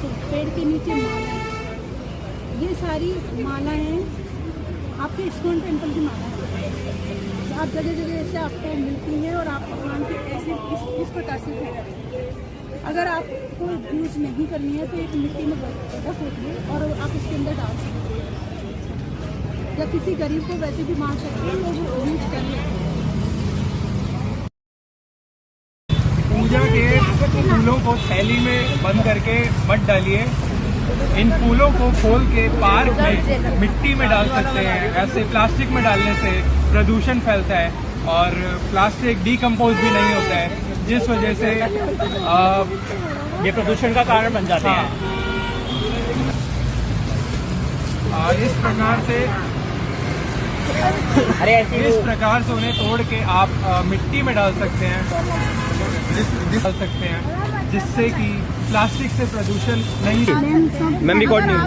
देखो पेड़ के नीचे माला है, ये सारी माला है आपके इस्कॉन टेम्पल की माला है। तो आप जगह जगह ऐसे आपको मिलती है और आप भगवान के ऐसे इस प्रकार से फेंकते। अगर आपको यूज नहीं करनी है तो एक मिट्टी में गड्ढा खोदिए और आप उसके अंदर डाल सकते हैं, या किसी गरीब को वैसे भी मार सकते हैं, लोग यूज कर लेते हैं। पूजा के फूलों को थैली में बंद करके मत डालिए। इन फूलों को खोल के पार्क में मिट्टी में डाल सकते हैं। ऐसे प्लास्टिक में डालने से प्रदूषण फैलता है और प्लास्टिक डीकम्पोज भी नहीं होता है, जिस वजह से ये प्रदूषण का कारण बन जाते हैं। इस प्रकार से उन्हें तोड़ के आप मिट्टी में डाल सकते हैं, जिससे कि प्लास्टिक से प्रदूषण नहीं। मैम रिकॉर्ड नहीं,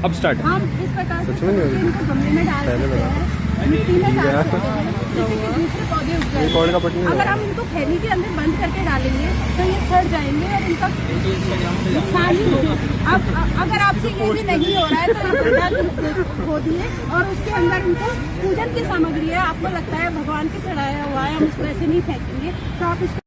अब स्टार्ट। हम इस प्रकार से इनको गमले में डाल सकते हैं, मिट्टी में डाल सकते हैं, जिससे कि दूसरे पौधे उग जाएंगे। अगर हम इनको थैली के अंदर बंद करके डालेंगे तो ये सड़ जाएंगे और इनका नुकसान ही होगा। अब अगर आपसे ये भी नहीं हो रहा है तो आप गड्ढा खोदिए और उसके अंदर इनको पूजन की सामग्री है, आपको लगता है भगवान के चढ़ाया हुआ है, हम उसको ऐसे नहीं फेंकेंगे, तो आप इसको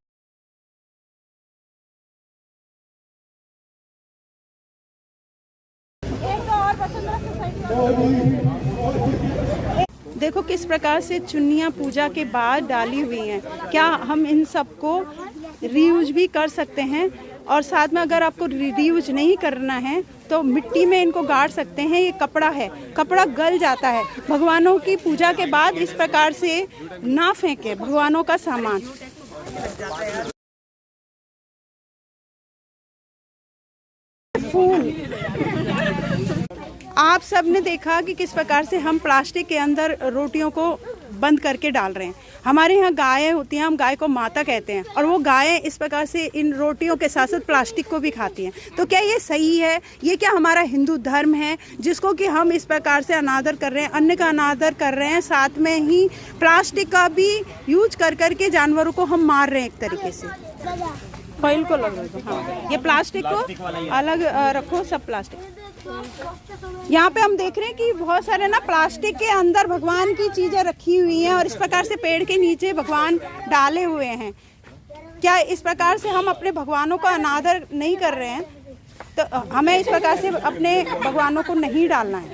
देखो किस प्रकार से चुन्नियाँ पूजा के बाद डाली हुई हैं। क्या हम इन सबको रीयूज भी कर सकते हैं? और साथ में अगर आपको रीयूज नहीं करना है तो मिट्टी में इनको गाड़ सकते हैं। ये कपड़ा है, कपड़ा गल जाता है। भगवानों की पूजा के बाद इस प्रकार से ना फेंके भगवानों का सामान। फूल आप सब ने देखा कि किस प्रकार से हम प्लास्टिक के अंदर रोटियों को बंद करके डाल रहे हैं। हमारे यहाँ गायें होती हैं, हम गाय को माता कहते हैं, और वो गायें इस प्रकार से इन रोटियों के साथ साथ प्लास्टिक को भी खाती हैं। तो क्या ये सही है? ये क्या हमारा हिंदू धर्म है जिसको कि हम इस प्रकार से अनादर कर रहे हैं, अन्न का अनादर कर रहे हैं, साथ में ही प्लास्टिक का भी यूज कर करके जानवरों को हम मार रहे हैं एक तरीके से। फॉइल को लग रहा है, हाँ, ये प्लास्टिक को अलग रखो, सब प्लास्टिक। यहाँ पे हम देख रहे हैं कि बहुत सारे ना प्लास्टिक के अंदर भगवान की चीजें रखी हुई हैं और इस प्रकार से पेड़ के नीचे भगवान डाले हुए हैं। क्या इस प्रकार से हम अपने भगवानों का अनादर नहीं कर रहे हैं? तो हमें इस प्रकार से अपने भगवानों को नहीं डालना है।